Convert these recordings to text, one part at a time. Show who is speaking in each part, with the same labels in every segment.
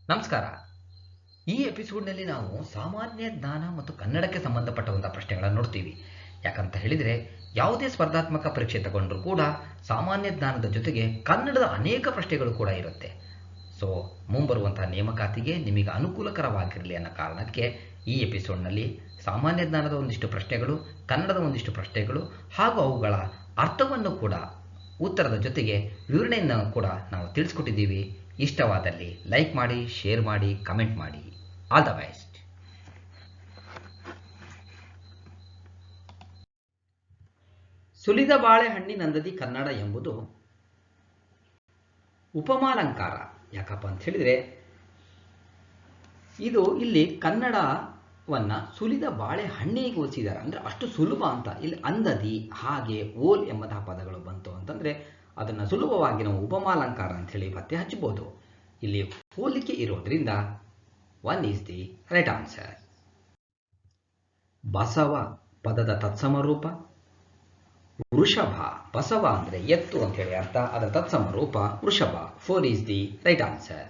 Speaker 1: ನಮಸ್ಕಾರ. ಈ ಎಪಿಸೋಡ್ನಲ್ಲಿ ನಾವು ಸಾಮಾನ್ಯ ಜ್ಞಾನ ಮತ್ತು ಕನ್ನಡಕ್ಕೆ ಸಂಬಂಧಪಟ್ಟಂಥ ಪ್ರಶ್ನೆಗಳನ್ನು ನೋಡ್ತೀವಿ. ಯಾಕಂತ ಹೇಳಿದರೆ ಯಾವುದೇ ಸ್ಪರ್ಧಾತ್ಮಕ ಪರೀಕ್ಷೆ ತಗೊಂಡ್ರೂ ಕೂಡ ಸಾಮಾನ್ಯ ಜ್ಞಾನದ ಜೊತೆಗೆ ಕನ್ನಡದ ಅನೇಕ ಪ್ರಶ್ನೆಗಳು ಕೂಡ ಇರುತ್ತೆ. ಸೊ ಮುಂಬರುವಂತಹ ನೇಮಕಾತಿಗೆ ನಿಮಗೆ ಅನುಕೂಲಕರವಾಗಿರಲಿ ಅನ್ನೋ ಕಾರಣಕ್ಕೆ ಈ ಎಪಿಸೋಡ್ನಲ್ಲಿ ಸಾಮಾನ್ಯ ಜ್ಞಾನದ ಒಂದಿಷ್ಟು ಪ್ರಶ್ನೆಗಳು, ಕನ್ನಡದ ಒಂದಿಷ್ಟು ಪ್ರಶ್ನೆಗಳು ಹಾಗೂ ಅವುಗಳ ಅರ್ಥವನ್ನು ಕೂಡ ಉತ್ತರದ ಜೊತೆಗೆ ವಿವರಣೆಯನ್ನು ಕೂಡ ನಾವು ತಿಳಿಸ್ಕೊಟ್ಟಿದ್ದೀವಿ. ಇಷ್ಟವಾದಲ್ಲಿ ಲೈಕ್ ಮಾಡಿ, ಶೇರ್ ಮಾಡಿ, ಕಮೆಂಟ್ ಮಾಡಿ. All the best. ಸುಲಿದ ಬಾಳೆಹಣ್ಣಿನಂದದಿ ಕನ್ನಡ ಎಂಬುದು ಉಪಮಾಲಂಕಾರ. ಯಾಕಪ್ಪ ಅಂತ ಹೇಳಿದ್ರೆ ಇದು ಇಲ್ಲಿ ಕನ್ನಡವನ್ನ ಸುಲಿದ ಬಾಳೆಹಣ್ಣಿಗೆ ಹೋಲಿಸಿದ್ದಾರೆ. ಅಂದ್ರೆ ಅಷ್ಟು ಸುಲಭ ಅಂತ. ಇಲ್ಲಿ ಅಂದದಿ, ಹಾಗೆ, ಓಲ್ ಎಂಬಂತಹ ಪದಗಳು ಬಂತು ಅಂತಂದ್ರೆ ಅದನ್ನು ಸುಲಭವಾಗಿ ನಾವು ಉಪಮಾಲಂಕಾರ ಅಂತ ಹೇಳಿ ಪತ್ತೆ ಹಚ್ಚಬಹುದು. ಇಲ್ಲಿ ಹೋಲಿಕೆ ಇರೋದ್ರಿಂದ 1 is the right answer. Basava ಪದದ ತತ್ಸಮ ರೂಪ ವೃಷಭ. ಬಸವ ಅಂದ್ರೆ ಎತ್ತು ಅಂತ ಹೇಳಿ ಅರ್ಥ. ಅದರ ತತ್ಸಮ ರೂಪ ವೃಷಭ. 4 ಈಸ್ ದಿ ರೈಟ್ ಆನ್ಸರ್.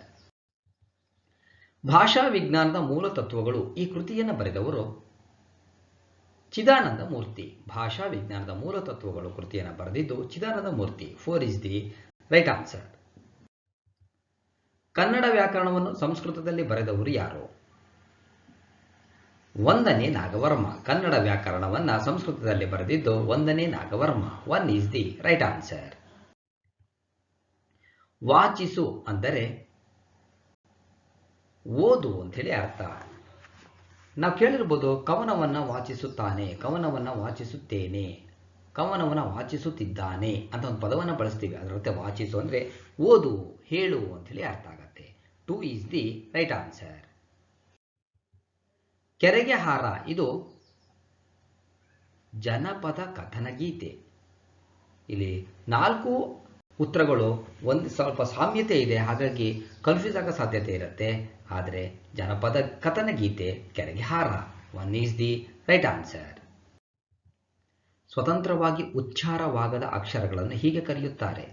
Speaker 1: ಭಾಷಾ ವಿಜ್ಞಾನದ ಮೂಲ ತತ್ವಗಳು. ಈ ಕೃತಿಯನ್ನು ಬರೆದವರು ಚಿದಾನಂದ ಮೂರ್ತಿ. ಭಾಷಾ ವಿಜ್ಞಾನದ ಮೂಲ ತತ್ವಗಳು ಕೃತಿಯನ್ನು ಬರೆದಿದ್ದು Chidananda Murthy. 4 is the right answer. Kannada ವ್ಯಾಕರಣವನ್ನು ಸಂಸ್ಕೃತದಲ್ಲಿ ಬರೆದವರು ಯಾರು? 1ನೇ ನಾಗವರ್ಮ. ಕನ್ನಡ ವ್ಯಾಕರಣವನ್ನ ಸಂಸ್ಕೃತದಲ್ಲಿ ಬರೆದಿದ್ದು 1ನೇ Nagavarma. 1 is the right answer. ವಾಚಿಸು ಅಂದರೆ ಓದು ಅಂತ ಹೇಳಿ ಅರ್ಥ. ನಾವು ಕೇಳಿರ್ಬೋದು ಕವನವನ್ನ ವಾಚಿಸುತ್ತಾನೆ, ಕವನವನ್ನ ವಾಚಿಸುತ್ತೇನೆ, ಕವನವನ್ನ ವಾಚಿಸುತ್ತಿದ್ದಾನೆ ಅಂತ ಒಂದು ಪದವನ್ನು ಬಳಸ್ತೀವಿ. ಅದರ ಅರ್ಥ ವಾಚಿಸು ಅಂದ್ರೆ ಓದು, ಹೇಳು ಅಂತ ಹೇಳಿ ಅರ್ಥ ಆಗತ್ತೆ. 2 ಈಸ್ ದಿ ರೈಟ್ ಆನ್ಸರ್. ಕೆರೆಗೆ ಹಾರ ಇದು ಜನಪದ ಕಥನ ಗೀತೆ. ಇಲ್ಲಿ 4 ಉತ್ತರಗಳು ಒಂದು ಸ್ವಲ್ಪ ಸಾಮ್ಯತೆ ಇದೆ, ಹಾಗಾಗಿ ಕನ್ಫ್ಯೂಸ್ ಆಗೋ ಸಾಧ್ಯತೆ ಇರುತ್ತೆ. ಆದರೆ ಜನಪದ ಕಥನ ಗೀತೆ ಕೆರೆಗೆ ಹಾರ. 1 ಈಸ್ ದಿ ರೈಟ್ ಆನ್ಸರ್. ಸ್ವತಂತ್ರವಾಗಿ ಉಚ್ಚಾರವಾಗದ ಅಕ್ಷರಗಳನ್ನು ಹೀಗೆ ಕರೆಯುತ್ತಾರೆ.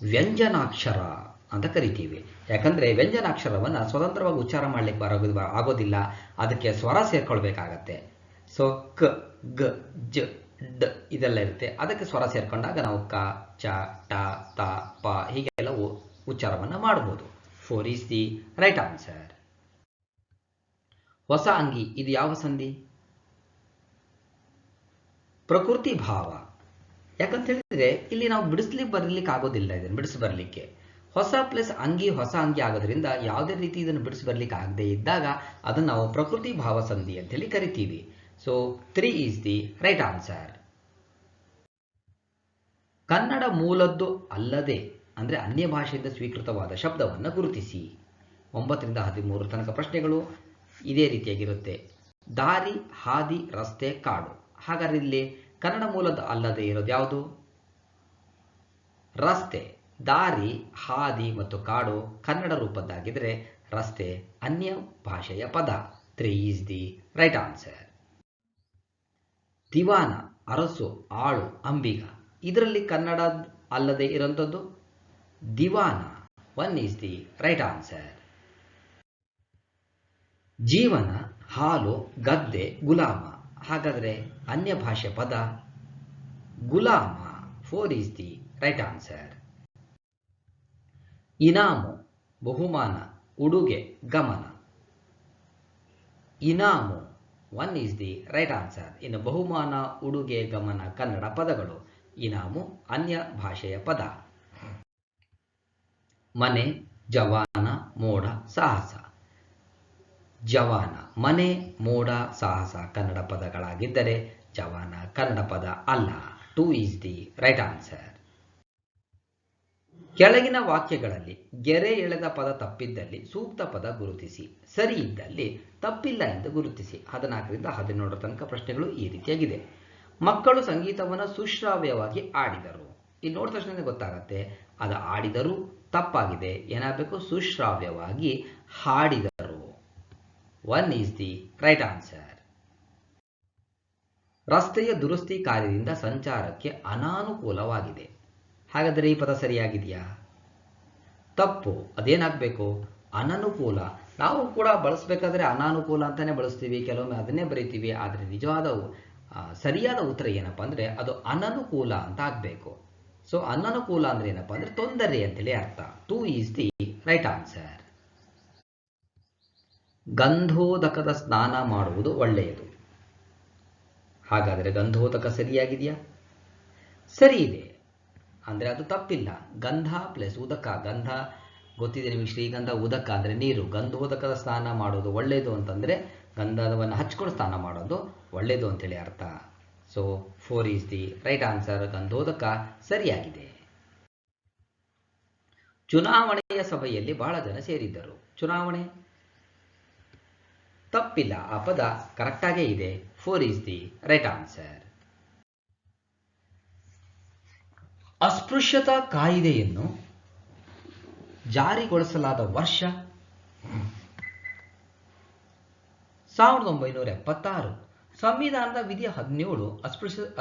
Speaker 1: ವ್ಯಂಜನಾಕ್ಷರ ಅಂತ ಕರಿತೀವಿ. ಯಾಕಂದ್ರೆ ವ್ಯಂಜನಾಕ್ಷರವನ್ನ ಸ್ವತಂತ್ರವಾಗಿ ಉಚ್ಚಾರ ಮಾಡ್ಲಿಕ್ಕೆ ಆಗೋದಿಲ್ಲ, ಅದಕ್ಕೆ ಸ್ವರ ಸೇರ್ಕೊಳ್ಬೇಕಾಗತ್ತೆ. ಸೊ ಕ, ಗ, ಜ, ಡ ಇದೆಲ್ಲ ಇರುತ್ತೆ. ಅದಕ್ಕೆ ಸ್ವರ ಸೇರ್ಕೊಂಡಾಗ ನಾವು ಕ, ಚ, ಟ, ತ, ಪ ಹೀಗೆಲ್ಲ ಉಚ್ಚಾರವನ್ನ ಮಾಡಬಹುದು. 4 ಈಸ್ ದಿ ರೈಟ್ ಆನ್ಸರ್. ಹೊಸ ಅಂಗಿ ಇದು ಯಾವ ಸಂಧಿ? ಪ್ರಕೃತಿ ಭಾವ. ಯಾಕಂತ ಹೇಳಿದ್ರೆ ಇಲ್ಲಿ ನಾವು ಬಿಡಿಸ್ಲಿಕ್ಕೆ ಬರ್ಲಿಕ್ಕೆ ಆಗೋದಿಲ್ಲ. ಇದನ್ನು ಬಿಡಿಸಿ ಬರ್ಲಿಕ್ಕೆ ಹೊಸ ಪ್ಲಸ್ ಅಂಗಿ ಹೊಸ ಅಂಗಿ ಆಗೋದ್ರಿಂದ ಯಾವುದೇ ರೀತಿ ಇದನ್ನು ಬಿಡಿಸಿ ಬರ್ಲಿಕ್ಕೆ ಆಗದೆ ಇದ್ದಾಗ ಅದನ್ನು ನಾವು ಪ್ರಕೃತಿ ಭಾವ ಸಂಧಿ ಅಂತ ಹೇಳಿ ಕರಿತೀವಿ. So 3 is the right answer. Kannada ಮೂಲದ್ದು ಅಲ್ಲದೆ ಅಂದ್ರೆ ಅನ್ಯ ಭಾಷೆಯಿಂದ ಸ್ವೀಕೃತವಾದ ಶಬ್ದವನ್ನು ಗುರುತಿಸಿ. 9 ರಿಂದ 13 ತನಕ ಪ್ರಶ್ನೆಗಳು ಇದೇ ರೀತಿಯಾಗಿರುತ್ತೆ. ದಾರಿ, ಹಾದಿ, ರಸ್ತೆ, ಕಾಡು. ಹಾಗಾದ್ರೆ ಇಲ್ಲಿ ಕನ್ನಡ ಮೂಲದ ಅಲ್ಲದೆ ಇರೋದು ಯಾವುದು? ರಸ್ತೆ. ದಾರಿ, ಹಾದಿ ಮತ್ತು ಕಾಡು ಕನ್ನಡ ರೂಪದ್ದಾಗಿದ್ರೆ ರಸ್ತೆ ಅನ್ಯ ಭಾಷೆಯ ಪದ. 3 ಈಸ್ ದಿ ರೈಟ್ ಆನ್ಸರ್. ದಿವಾನ ಅರಸು, ಆಳು, ಅಂಬಿಗ. ಇದರಲ್ಲಿ ಕನ್ನಡ ಅಲ್ಲದೆ ಇರುವಂಥದ್ದು ದಿವಾನ. 1 ಈಸ್ ದಿ ರೈಟ್ ಆನ್ಸರ್. ಜೀವನ, ಹಾಲು, ಗದ್ದೆ, ಗುಲಾಮ. ಹಾಗಾದರೆ ಅನ್ಯ ಭಾಷೆ ಪದ ಗುಲಾಮ. 4 ಈಸ್ ದಿ ರೈಟ್ ಆನ್ಸರ್. ಇನಾಮು, ಬಹುಮಾನ, ಉಡುಗೆ, ಗಮನ. ಇನಾಮು 1 ಈಸ್ ದಿ ರೈಟ್ ಆನ್ಸರ್. ಇನ್ನು ಬಹುಮಾನ, ಉಡುಗೆ, ಗಮನ ಕನ್ನಡ ಪದಗಳು. ಇನಾಮು ಅನ್ಯ ಭಾಷೆಯ ಪದ. ಮನೆ, ಜವಾನ, ಮೋಡ, ಸಾಹಸ. ಜವಾನ, ಮನೆ, ಮೋಡ, ಸಾಹಸ ಕನ್ನಡ ಪದಗಳಾಗಿದ್ದರೆ ಜವಾನ ಕನ್ನಡ ಪದ ಅಲ್ಲ. 2 ಈಸ್ ದಿ ರೈಟ್ ಆನ್ಸರ್. ಕೆಳಗಿನ ವಾಕ್ಯಗಳಲ್ಲಿ ಗೆರೆ ಎಳೆದ ಪದ ತಪ್ಪಿದ್ದಲ್ಲಿ ಸೂಕ್ತ ಪದ ಗುರುತಿಸಿ, ಸರಿ ಇದ್ದಲ್ಲಿ ತಪ್ಪಿಲ್ಲ ಎಂದು ಗುರುತಿಸಿ. 14 ರಿಂದ 17 ತನಕ ಪ್ರಶ್ನೆಗಳು ಈ ರೀತಿಯಾಗಿದೆ. ಮಕ್ಕಳು ಸಂಗೀತವನ್ನು ಸುಶ್ರಾವ್ಯವಾಗಿ ಆಡಿದರು. ಇಲ್ಲಿ ನೋಡಿದ ತಕ್ಷಣ ಗೊತ್ತಾಗತ್ತೆ ಅದು ಆಡಿದರು ತಪ್ಪಾಗಿದೆ. ಏನಾಗಬೇಕು? ಸುಶ್ರಾವ್ಯವಾಗಿ ಹಾಡಿದರು. 1 ಈಸ್ ದಿ ರೈಟ್ ಆನ್ಸರ್. ರಸ್ತೆಯ ದುರಸ್ತಿ ಕಾರ್ಯದಿಂದ ಸಂಚಾರಕ್ಕೆ ಅನಾನುಕೂಲವಾಗಿದೆ. ಹಾಗಾದರೆ ಈ ಪದ ಸರಿಯಾಗಿದೆಯಾ? ತಪ್ಪು. ಅದೇನಾಗಬೇಕು? ಅನನುಕೂಲ. ನಾವು ಕೂಡ ಬಳಸಬೇಕಾದ್ರೆ ಅನಾನುಕೂಲ ಅಂತಾನೆ ಬಳಸ್ತೀವಿ, ಕೆಲವೊಮ್ಮೆ ಅದನ್ನೇ ಬರೀತೀವಿ. ಆದರೆ ನಿಜವಾದ ಸರಿಯಾದ ಉತ್ತರ ಏನಪ್ಪ ಅಂದರೆ ಅದು ಅನನುಕೂಲ ಅಂತ ಆಗಬೇಕು. ಸೊ ಅನನುಕೂಲ ಅಂದ್ರೆ ಏನಪ್ಪ ಅಂದರೆ ತೊಂದರೆ ಅಂತೇಳಿ ಅರ್ಥ. 2 ಈಸ್ ದಿ ರೈಟ್ ಆನ್ಸರ್. ಗಂಧೋದಕದ ಸ್ನಾನ ಮಾಡುವುದು ಒಳ್ಳೆಯದು. ಹಾಗಾದರೆ ಗಂಧೋದಕ ಸರಿಯಾಗಿದೆಯಾ? ಸರಿ ಇದೆ, ಅಂದರೆ ಅದು ತಪ್ಪಿಲ್ಲ. ಗಂಧ ಪ್ಲಸ್ ಉದಕ, ಗಂಧ ಗೊತ್ತಿದೆ ನಿಮಗೆ, ಶ್ರೀಗಂಧ, ಉದಕ ಅಂದರೆ ನೀರು. ಗಂಧೋದಕದ ಸ್ನಾನ ಮಾಡೋದು ಒಳ್ಳೆಯದು ಅಂತಂದರೆ ಗಂಧವನ್ನು ಹಚ್ಕೊಂಡು ಸ್ನಾನ ಮಾಡೋದು ಒಳ್ಳೆಯದು ಅಂತೇಳಿ ಅರ್ಥ. So 4 is the right answer. ಗಂಧೋದಕ ಸರಿಯಾಗಿದೆ. ಚುನಾವಣೆಯ ಸಭೆಯಲ್ಲಿ ಬಹಳ ಜನ ಸೇರಿದ್ದರು. ಚುನಾವಣೆ ತಪ್ಪಿಲ್ಲ, ಆ ಪದ ಕರೆಕ್ಟಾಗೇ ಇದೆ. 4 ಈಸ್ ದಿ ರೈಟ್ ಆನ್ಸರ್. ಅಸ್ಪೃಶ್ಯತಾ ಕಾಯಿದೆಯನ್ನು ಜಾರಿಗೊಳಿಸಲಾದ ವರ್ಷ 1976. ಸಂವಿಧಾನದ ವಿಧಿ 17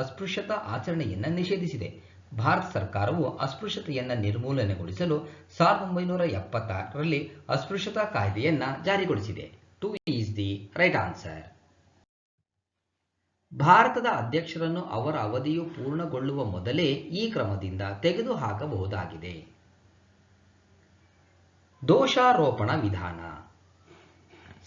Speaker 1: ಅಸ್ಪೃಶ್ಯತಾ ಆಚರಣೆಯನ್ನು ನಿಷೇಧಿಸಿದೆ. ಭಾರತ ಸರ್ಕಾರವು ಅಸ್ಪೃಶ್ಯತೆಯನ್ನು ನಿರ್ಮೂಲನೆಗೊಳಿಸಲು 1976ರಲ್ಲಿ ಅಸ್ಪೃಶ್ಯತಾ ಕಾಯ್ದೆಯನ್ನು ಜಾರಿಗೊಳಿಸಿದೆ. 2 ಈಸ್ ದಿ ರೈಟ್ ಆನ್ಸರ್. ಭಾರತದ ಅಧ್ಯಕ್ಷರನ್ನು ಅವರ ಅವಧಿಯು ಪೂರ್ಣಗೊಳ್ಳುವ ಮೊದಲೇ ಈ ಕ್ರಮದಿಂದ ತೆಗೆದುಹಾಕಬಹುದಾಗಿದೆ. ದೋಷಾರೋಪಣ ವಿಧಾನ.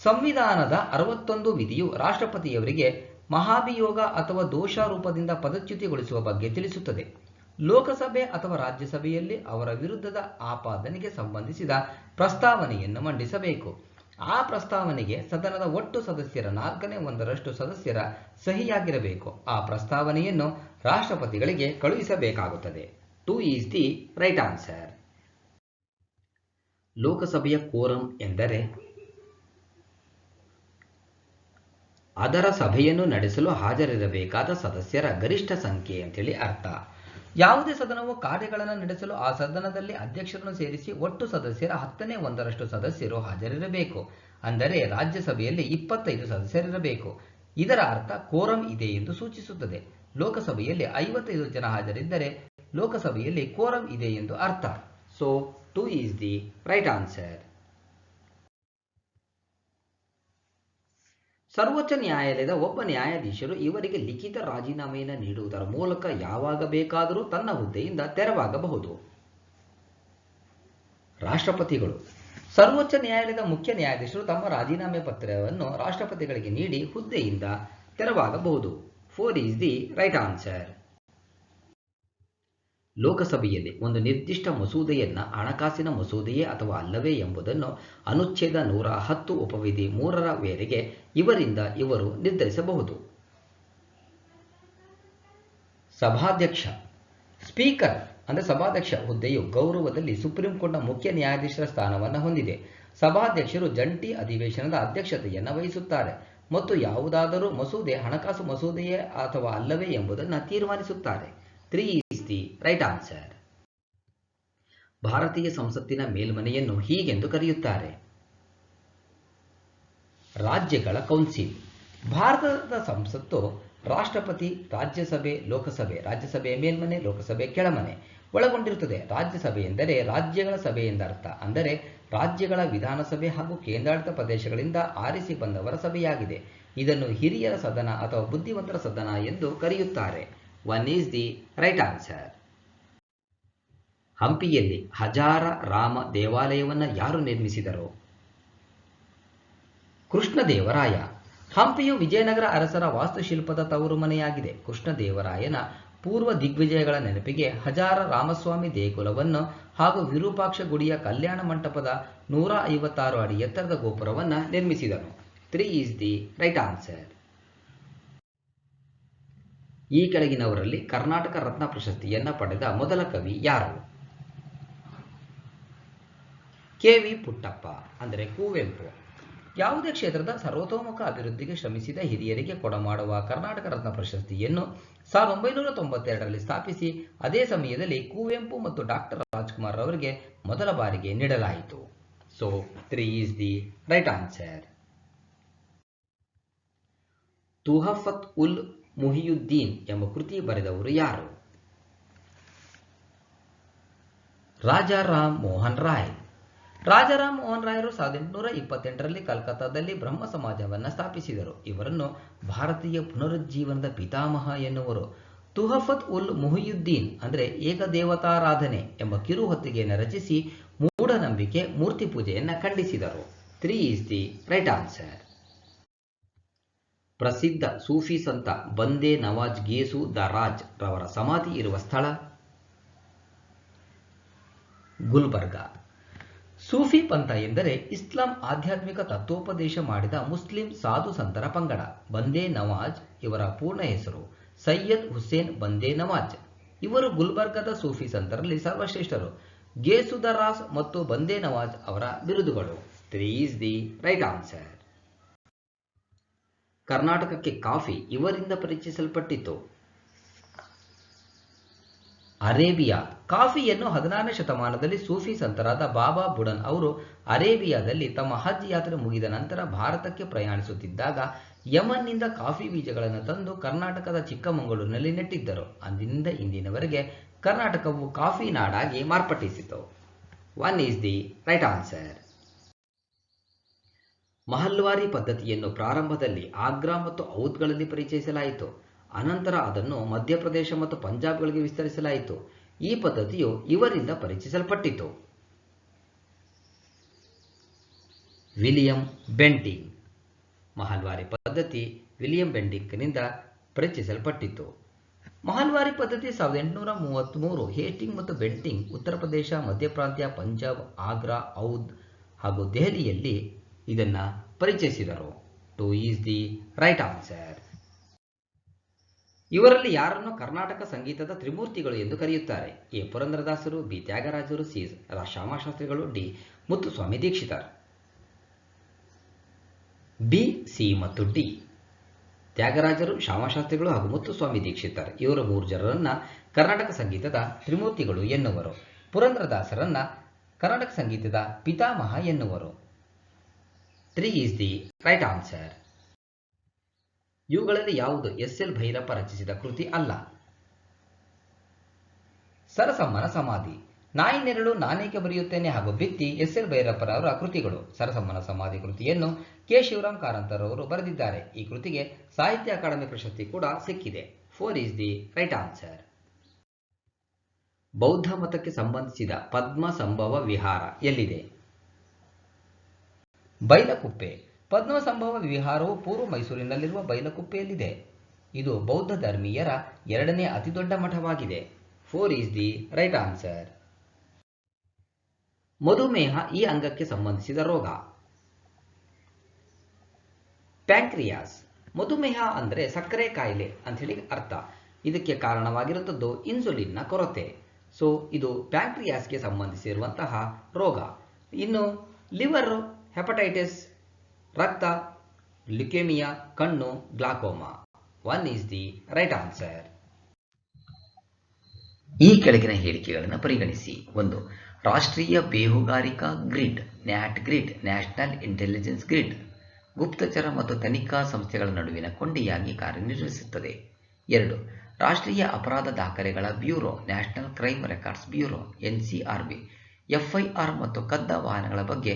Speaker 1: ಸಂವಿಧಾನದ 61 ವಿಧಿಯು ರಾಷ್ಟ್ರಪತಿಯವರಿಗೆ ಮಹಾಭಿಯೋಗ ಅಥವಾ ದೋಷಾರೋಪದಿಂದ ಪದಚ್ಯುತಿಗೊಳಿಸುವ ಬಗ್ಗೆ ತಿಳಿಸುತ್ತದೆ. ಲೋಕಸಭೆ ಅಥವಾ ರಾಜ್ಯಸಭೆಯಲ್ಲಿ ಅವರ ವಿರುದ್ಧದ ಆಪಾದನೆಗೆ ಸಂಬಂಧಿಸಿದ ಪ್ರಸ್ತಾವನೆಯನ್ನು ಮಂಡಿಸಬೇಕು. ಆ ಪ್ರಸ್ತಾವನೆಗೆ ಸದನದ ಒಟ್ಟು ಸದಸ್ಯರ 4/1 ಸದಸ್ಯರ ಸಹಿಯಾಗಿರಬೇಕು. ಆ ಪ್ರಸ್ತಾವನೆಯನ್ನು ರಾಷ್ಟ್ರಪತಿಗಳಿಗೆ ಕಳುಹಿಸಬೇಕಾಗುತ್ತದೆ. 2 ಈಸ್ ದಿ ರೈಟ್ ಆನ್ಸರ್. ಲೋಕಸಭೆಯ ಕೋರಂ ಎಂದರೆ ಅದರ ಸಭೆಯನ್ನು ನಡೆಸಲು ಹಾಜರಿರಬೇಕಾದ ಸದಸ್ಯರ ಗರಿಷ್ಠ ಸಂಖ್ಯೆ ಅಂತೇಳಿ ಅರ್ಥ. ಯಾವುದೇ ಸದನವು ಕಾರ್ಯಗಳನ್ನು ನಡೆಸಲು ಆ ಸದನದಲ್ಲಿ ಅಧ್ಯಕ್ಷರನ್ನು ಸೇರಿಸಿ ಒಟ್ಟು ಸದಸ್ಯರ 10/1 ಸದಸ್ಯರು ಹಾಜರಿರಬೇಕು. ಅಂದರೆ ರಾಜ್ಯಸಭೆಯಲ್ಲಿ 25 ಸದಸ್ಯರಿರಬೇಕು. ಇದರ ಅರ್ಥ ಕೋರಂ ಇದೆ ಎಂದು ಸೂಚಿಸುತ್ತದೆ. ಲೋಕಸಭೆಯಲ್ಲಿ 55 ಜನ ಹಾಜರಿದ್ದರೆ ಲೋಕಸಭೆಯಲ್ಲಿ ಕೋರಂ ಇದೆ ಎಂದು ಅರ್ಥ. So 2 is the right answer. ಸರ್ವೋಚ್ಚ ನ್ಯಾಯಾಲಯದ ಒಬ್ಬ ನ್ಯಾಯಾಧೀಶರು ಇವರಿಗೆ ಲಿಖಿತ ರಾಜೀನಾಮೆಯನ್ನು ನೀಡುವುದರ ಮೂಲಕ ಯಾವಾಗ ಬೇಕಾದರೂ ತನ್ನ ಹುದ್ದೆಯಿಂದ ತೆರವಾಗಬಹುದು. ರಾಷ್ಟ್ರಪತಿಗಳು. ಸರ್ವೋಚ್ಚ ನ್ಯಾಯಾಲಯದ ಮುಖ್ಯ ನ್ಯಾಯಾಧೀಶರು ತಮ್ಮ ರಾಜೀನಾಮೆ ಪತ್ರವನ್ನು ರಾಷ್ಟ್ರಪತಿಗಳಿಗೆ ನೀಡಿ ಹುದ್ದೆಯಿಂದ ತೆರವಾಗಬಹುದು. 4 ಈಸ್ ದಿ ರೈಟ್ ಆನ್ಸರ್. ಲೋಕಸಭೆಯಲ್ಲಿ ಒಂದು ನಿರ್ದಿಷ್ಟ ಮಸೂದೆಯನ್ನು ಹಣಕಾಸಿನ ಮಸೂದೆಯೇ ಅಥವಾ ಅಲ್ಲವೇ ಎಂಬುದನ್ನು ಅನುಚ್ಛೇದ 110 ಉಪವಿಧಿ 3ರ ಮೇರೆಗೆ ಇವರಿಂದ ಇವರು ನಿರ್ಧರಿಸಬಹುದು. ಸಭಾಧ್ಯಕ್ಷ. ಸ್ಪೀಕರ್ ಅಂದರೆ ಸಭಾಧ್ಯಕ್ಷ ಹುದ್ದೆಯು ಗೌರವದಲ್ಲಿ ಸುಪ್ರೀಂ ಕೋರ್ಟ್ನ ಮುಖ್ಯ ನ್ಯಾಯಾಧೀಶರ ಸ್ಥಾನವನ್ನು ಹೊಂದಿದೆ. ಸಭಾಧ್ಯಕ್ಷರು ಜಂಟಿ ಅಧಿವೇಶನದ ಅಧ್ಯಕ್ಷತೆಯನ್ನು ವಹಿಸುತ್ತಾರೆ ಮತ್ತು ಯಾವುದಾದರೂ ಮಸೂದೆ ಹಣಕಾಸು ಮಸೂದೆಯೇ ಅಥವಾ ಅಲ್ಲವೇ ಎಂಬುದನ್ನು ತೀರ್ಮಾನಿಸುತ್ತಾರೆ. 3 ಈಸ್ ದಿ ರೈಟ್ ಆನ್ಸರ್. ಭಾರತೀಯ ಸಂಸತ್ತಿನ ಮೇಲ್ಮನೆಯನ್ನು ಹೀಗೆಂದು ಕರೆಯುತ್ತಾರೆ: ರಾಜ್ಯಗಳ ಕೌನ್ಸಿಲ್. ಭಾರತದ ಸಂಸತ್ತು ರಾಷ್ಟ್ರಪತಿ, ರಾಜ್ಯಸಭೆ, ಲೋಕಸಭೆ, ರಾಜ್ಯಸಭೆಯ ಮೇಲ್ಮನೆ, ಲೋಕಸಭೆ ಕೆಳಮನೆ ಒಳಗೊಂಡಿರುತ್ತದೆ. ರಾಜ್ಯಸಭೆ ಎಂದರೆ ರಾಜ್ಯಗಳ ಸಭೆ ಎಂದರ್ಥ. ಅಂದರೆ ರಾಜ್ಯಗಳ ವಿಧಾನಸಭೆ ಹಾಗೂ ಕೇಂದ್ರಾಡಳಿತ ಪ್ರದೇಶಗಳಿಂದ ಆರಿಸಿ ಬಂದವರ ಸಭೆಯಾಗಿದೆ. ಇದನ್ನು ಹಿರಿಯರ ಸದನ ಅಥವಾ ಬುದ್ಧಿವಂತರ ಸದನ ಎಂದು ಕರೆಯುತ್ತಾರೆ. 1 ಈಸ್ ದಿ ರೈಟ್ ಆನ್ಸರ್. ಹಂಪಿಯಲ್ಲಿ ಹಜಾರ ರಾಮ ದೇವಾಲಯವನ್ನು ಯಾರು ನಿರ್ಮಿಸಿದರು? ಕೃಷ್ಣದೇವರಾಯ. ಹಂಪಿಯು ವಿಜಯನಗರ ಅರಸರ ವಾಸ್ತುಶಿಲ್ಪದ ತವರು ಮನೆಯಾಗಿದೆ. ಕೃಷ್ಣದೇವರಾಯನ ಪೂರ್ವ ದಿಗ್ವಿಜಯಗಳ ನೆನಪಿಗೆ ಹಜಾರ ರಾಮಸ್ವಾಮಿ ದೇಗುಲವನ್ನು ಹಾಗೂ ವಿರೂಪಾಕ್ಷ ಗುಡಿಯ ಕಲ್ಯಾಣ ಮಂಟಪದ 156 ಅಡಿ ಎತ್ತರದ ಗೋಪುರವನ್ನು ನಿರ್ಮಿಸಿದನು. 3 ಈಸ್ ದಿ ರೈಟ್ ಆನ್ಸರ್. ಈ ಕೆಳಗಿನವರಲ್ಲಿ ಕರ್ನಾಟಕ ರತ್ನ ಪ್ರಶಸ್ತಿಯನ್ನು ಪಡೆದ ಮೊದಲ ಕವಿ ಯಾರು? ಕೆ.ವಿ. ಪುಟ್ಟಪ್ಪ ಅಂದರೆ ಕುವೆಂಪು. ಯಾವುದೇ ಕ್ಷೇತ್ರದ ಸರ್ವತೋಮುಖ ಅಭಿವೃದ್ಧಿಗೆ ಶ್ರಮಿಸಿದ ಹಿರಿಯರಿಗೆ ಕೊಡಮಾಡುವ ಕರ್ನಾಟಕ ರತ್ನ ಪ್ರಶಸ್ತಿಯನ್ನು 1992ರಲ್ಲಿ ಸ್ಥಾಪಿಸಿ ಅದೇ ಸಮಯದಲ್ಲಿ ಕುವೆಂಪು ಮತ್ತು ಡಾಕ್ಟರ್ ರಾಜ್ಕುಮಾರ್ ಅವರಿಗೆ ಮೊದಲ ಬಾರಿಗೆ ನೀಡಲಾಯಿತು. So 3 is the right answer. Tuhfat ul Muhiyuddin ಎಂಬ ಕೃತಿ ಬರೆದವರು ಯಾರು? ರಾಜಾರಾಮ್ ಮೋಹನ್ ರಾಯ್. ರಾಜಾರಾಮ್ ಮೋಹನ್ ರಾಯರು 1828ರಲ್ಲಿ ಕಲ್ಕತ್ತಾದಲ್ಲಿ ಬ್ರಹ್ಮ ಸಮಾಜವನ್ನು ಸ್ಥಾಪಿಸಿದರು. ಇವರನ್ನು ಭಾರತೀಯ ಪುನರುಜ್ಜೀವನದ ಪಿತಾಮಹ ಎನ್ನುವರು. ತುಹಫತ್ ಉಲ್ ಮುಹಿಯುದ್ದೀನ್ ಅಂದರೆ ಏಕದೇವತಾರಾಧನೆ ಎಂಬ ಕಿರುಹೊತ್ತಿಗೆಯನ್ನು ರಚಿಸಿ ಮೂಢನಂಬಿಕೆ, ಮೂರ್ತಿ ಪೂಜೆಯನ್ನು ಖಂಡಿಸಿದರು. 3 is the right answer. ಪ್ರಸಿದ್ಧ ಸೂಫಿ ಸಂತ ಬಂದೇ ನವಾಜ್ ಗೇಸು ದ ರಾಜ್ ರವರ ಸಮಾಧಿ ಇರುವ ಸ್ಥಳ ಗುಲ್ಬರ್ಗಾ. ಸೂಫಿ ಪಂಥ ಎಂದರೆ ಇಸ್ಲಾಂ ಆಧ್ಯಾತ್ಮಿಕ ತತ್ವೋಪದೇಶ ಮಾಡಿದ ಮುಸ್ಲಿಂ ಸಾಧು ಸಂತರ ಪಂಗಡ. ಬಂದೇ ನವಾಜ್ ಇವರ ಪೂರ್ಣ ಹೆಸರು ಸೈಯದ್ ಹುಸೇನ್ ಬಂದೇ ನವಾಜ್. ಇವರು ಗುಲ್ಬರ್ಗಾದ ಸೂಫಿ ಸಂತರಲ್ಲಿ ಸರ್ವಶ್ರೇಷ್ಠರು. ಗೇಸುದರಾಸ್ ಮತ್ತು ಬಂದೇ ನವಾಜ್ ಅವರ ಬಿರುದುಗಳು. 3 is the right answer. ಕರ್ನಾಟಕಕ್ಕೆ ಕಾಫಿ ಇವರಿಂದ ಪರಿಚಯಿಸಲ್ಪಟ್ಟಿತು. ಅರೇಬಿಯಾ. ಕಾಫಿಯನ್ನು 16ನೇ ಶತಮಾನದಲ್ಲಿ ಸೂಫಿ ಸಂತರಾದ ಬಾಬಾ ಬುಡನ್ ಅವರು ಅರೇಬಿಯಾದಲ್ಲಿ ತಮ್ಮ ಹಜ್ ಯಾತ್ರೆ ಮುಗಿದ ನಂತರ ಭಾರತಕ್ಕೆ ಪ್ರಯಾಣಿಸುತ್ತಿದ್ದಾಗ ಯಮನ್ನಿಂದ ಕಾಫಿ ಬೀಜಗಳನ್ನು ತಂದು ಕರ್ನಾಟಕದ ಚಿಕ್ಕಮಗಳೂರಿನಲ್ಲಿ ನೆಟ್ಟಿದ್ದರು. ಅಂದಿನಿಂದ ಇಂದಿನವರೆಗೆ ಕರ್ನಾಟಕವು ಕಾಫಿ ನಾಡಾಗಿ ಮಾರ್ಪಟ್ಟಿಸಿತು. 1 is the right answer. ಮಹಲ್ವಾರಿ ಪದ್ಧತಿಯನ್ನು ಪ್ರಾರಂಭದಲ್ಲಿ ಆಗ್ರಾ ಮತ್ತು ಔಧ್ಗಳಲ್ಲಿ ಪರಿಚಯಿಸಲಾಯಿತು. ಅನಂತರ ಅದನ್ನು ಮಧ್ಯಪ್ರದೇಶ ಮತ್ತು ಪಂಜಾಬ್ಗಳಿಗೆ ವಿಸ್ತರಿಸಲಾಯಿತು. ಈ ಪದ್ಧತಿಯು ಇವರಿಂದ ಪರಿಚಯಿಸಲ್ಪಟ್ಟಿತು. William Bentinck. ಮಹಲ್ವಾರಿ ಪದ್ಧತಿ ವಿಲಿಯಂ ಬೆಂಟಿಂಗ್ನಿಂದ ಪರಿಚಯಿಸಲ್ಪಟ್ಟಿತು. ಮಹಲ್ವಾರಿ ಪದ್ಧತಿ 1833 ಹೇಸ್ಟಿಂಗ್ ಮತ್ತು ಬೆಂಟಿಂಗ್ ಉತ್ತರ ಪ್ರದೇಶ, ಮಧ್ಯಪ್ರಾಂತ್ಯ, ಪಂಜಾಬ್, ಆಗ್ರಾ, ಔಧ್ ಹಾಗೂ ದೆಹಲಿಯಲ್ಲಿ ಇದನ್ನು ಪರಿಚಯಿಸಿದರು. 2 is the right answer. ಇವರಲ್ಲಿ ಯಾರನ್ನು ಕರ್ನಾಟಕ ಸಂಗೀತದ ತ್ರಿಮೂರ್ತಿಗಳು ಎಂದು ಕರೆಯುತ್ತಾರೆ? ಎ ಪುರಂದರದಾಸರು, ಬಿ ತ್ಯಾಗರಾಜರು, ಸಿ ಶ್ಯಾಮಶಾಸ್ತ್ರಿಗಳು, D Muthuswami Dikshitar. B, C ಮತ್ತು ಡಿ. ತ್ಯಾಗರಾಜರು, ಶ್ಯಾಮಶಾಸ್ತ್ರಿಗಳು ಹಾಗೂ ಮುತ್ತುಸ್ವಾಮಿ ದೀಕ್ಷಿತರ್ ಇವರ 3 ಜನರನ್ನ ಕರ್ನಾಟಕ ಸಂಗೀತದ ತ್ರಿಮೂರ್ತಿಗಳು ಎನ್ನುವರು. ಪುರಂದರದಾಸರನ್ನ ಕರ್ನಾಟಕ ಸಂಗೀತದ ಪಿತಾಮಹ ಎನ್ನುವರು. 3 is the right answer. ಇವುಗಳಲ್ಲಿ ಯಾವುದು ಎಸ್.ಎಲ್. ಭೈರಪ್ಪ ರಚಿಸಿದ ಕೃತಿ ಅಲ್ಲ? ಸರಸಮ್ಮನ ಸಮಾಧಿ. ನಾಯಿ ನೆರಳು, ನಾನೇಕೆ ಬರೆಯುತ್ತೇನೆ ಹಾಗೂ ಭಿತ್ತಿ ಎಸ್.ಎಲ್. ಭೈರಪ್ಪರವರ ಕೃತಿಗಳು. ಸರಸಮ್ಮನ ಸಮಾಧಿ ಕೃತಿಯನ್ನು ಕೆ. ಶಿವರಾಮ್ ಕಾರಂತರವರು ಬರೆದಿದ್ದಾರೆ. ಈ ಕೃತಿಗೆ ಸಾಹಿತ್ಯ ಅಕಾಡೆಮಿ ಪ್ರಶಸ್ತಿ ಕೂಡ ಸಿಕ್ಕಿದೆ. 4 is the right answer. ಬೌದ್ಧ ಮತಕ್ಕೆ ಸಂಬಂಧಿಸಿದ ಪದ್ಮ ಸಂಭವ ವಿಹಾರ ಎಲ್ಲಿದೆ? ಬೈಲಕುಪ್ಪೆ. ಪದ್ಮಸಂಭವ ವಿಹಾರವು ಪೂರ್ವ ಮೈಸೂರಿನಲ್ಲಿರುವ ಬೈಲಕುಪ್ಪೆಯಲ್ಲಿದೆ. ಇದು ಬೌದ್ಧ ಧರ್ಮೀಯರ 2ನೇ ಅತಿದೊಡ್ಡ ಮಠವಾಗಿದೆ. 4 is the right answer. ಮಧುಮೇಹ ಈ ಅಂಗಕ್ಕೆ ಸಂಬಂಧಿಸಿದ ರೋಗ. ಪ್ಯಾಂಕ್ರಿಯಾಸ್. ಮಧುಮೇಹ ಅಂದರೆ ಸಕ್ಕರೆ ಕಾಯಿಲೆ ಅಂತ ಹೇಳಿ ಅರ್ಥ. ಇದಕ್ಕೆ ಕಾರಣವಾಗಿರುವಂಥದ್ದು ಇನ್ಸುಲಿನ್ನ ಕೊರತೆ. ಸೊ ಇದು ಪ್ಯಾಂಕ್ರಿಯಾಸ್ಗೆ ಸಂಬಂಧಿಸಿರುವಂತಹ ರೋಗ. ಇನ್ನು ಲಿವರ್, ಹೆಪಟೈಟಿಸ್, ರಕ್ತ, ಲ್ಯುಕೇಮಿಯಾ, ಕಣ್ಣು, glaucoma. 1 is the right answer. ಈ ಕೆಳಗಿನ ಹೇಳಿಕೆಗಳನ್ನು ಪರಿಗಣಿಸಿ. 1. ರಾಷ್ಟ್ರೀಯ ಬೇಹುಗಾರಿಕಾ grid NATGRID national intelligence grid ಗುಪ್ತಚರ ಮತ್ತು ತನಿಖಾ ಸಂಸ್ಥೆಗಳ ನಡುವಿನ ಕೊಂಡಿಯಾಗಿ ಕಾರ್ಯನಿರ್ವಹಿಸುತ್ತದೆ. 2. ರಾಷ್ಟ್ರೀಯ ಅಪರಾಧ ದಾಖಲೆಗಳ bureau national crime records bureau NCRB FIR ಮತ್ತು ಕದ್ದ ವಾಹನಗಳ ಬಗ್ಗೆ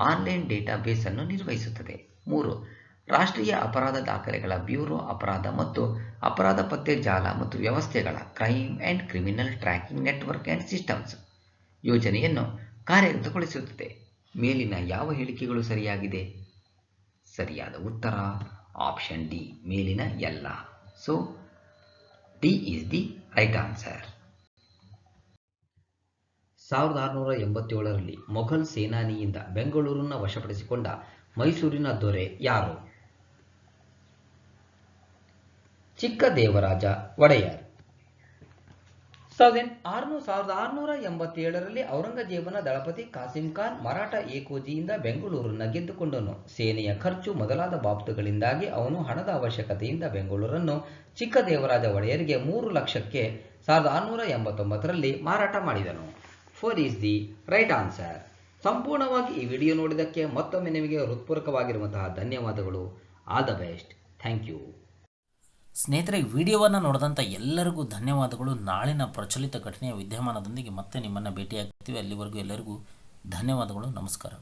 Speaker 1: ಆನ್ಲೈನ್ ಡೇಟಾಬೇಸ್ ಅನ್ನು ನಿರ್ವಹಿಸುತ್ತದೆ. 3. ರಾಷ್ಟ್ರೀಯ ಅಪರಾಧ ದಾಖಲೆಗಳ ಬ್ಯೂರೋ ಅಪರಾಧ ಮತ್ತು ಅಪರಾಧ ಪತ್ತೆ ಜಾಲ ಮತ್ತು ವ್ಯವಸ್ಥೆಗಳ crime and criminal tracking network and systems ಯೋಜನೆಯನ್ನು ಕಾರ್ಯಗತಗೊಳಿಸುತ್ತದೆ. ಮೇಲಿನ ಯಾವ ಹೇಳಿಕೆಗಳು ಸರಿಯಾಗಿದೆ? ಸರಿಯಾದ ಉತ್ತರ ಆಪ್ಷನ್ ಡಿ, ಮೇಲಿನ ಎಲ್ಲ. So D is the right answer. 1687ರಲ್ಲಿ ಮೊಘಲ್ ಸೇನಾನಿಯಿಂದ ಬೆಂಗಳೂರನ್ನು ವಶಪಡಿಸಿಕೊಂಡ ಮೈಸೂರಿನ ದೊರೆ ಯಾರು? ಚಿಕ್ಕದೇವರಾಜ ಒಡೆಯರ್. 1687ರಲ್ಲಿ ಔರಂಗಜೇಬನ ದಳಪತಿ ಕಾಸಿಂ ಖಾನ್ ಮರಾಠ ಏಕೋಜಿಯಿಂದ ಬೆಂಗಳೂರನ್ನು ಗೆದ್ದುಕೊಂಡನು. ಸೇನೆಯ ಖರ್ಚು ಮೊದಲಾದ ಬಾಬ್ತುಗಳಿಂದಾಗಿ ಅವನು ಹಣದ ಅವಶ್ಯಕತೆಯಿಂದ ಬೆಂಗಳೂರನ್ನು ಚಿಕ್ಕದೇವರಾಜ ಒಡೆಯರಿಗೆ 3 ಲಕ್ಷಕ್ಕೆ 1689ರಲ್ಲಿ ಮಾರಾಟ ಮಾಡಿದನು. 4 is the right answer. ಸಂಪೂರ್ಣವಾಗಿ ಈ ವಿಡಿಯೋ ನೋಡಿದ್ದಕ್ಕೆ ಮತ್ತೊಮ್ಮೆ ನಿಮಗೆ ಹೃತ್ಪೂರ್ವಕವಾಗಿರುವಂತಹ ಧನ್ಯವಾದಗಳು. All the best. Thank you.
Speaker 2: ಸ್ನೇಹಿತರೆ, ವಿಡಿಯೋವನ್ನು ನೋಡಿದಂಥ ಎಲ್ಲರಿಗೂ ಧನ್ಯವಾದಗಳು. ನಾಳಿನ ಪ್ರಚಲಿತ ಘಟನೆಯ ವಿದ್ಯಮಾನದೊಂದಿಗೆ ಮತ್ತೆ ನಿಮ್ಮನ್ನು ಭೇಟಿಯಾಗ್ತೀವಿ. ಅಲ್ಲಿವರೆಗೂ ಎಲ್ಲರಿಗೂ ಧನ್ಯವಾದಗಳು. ನಮಸ್ಕಾರ.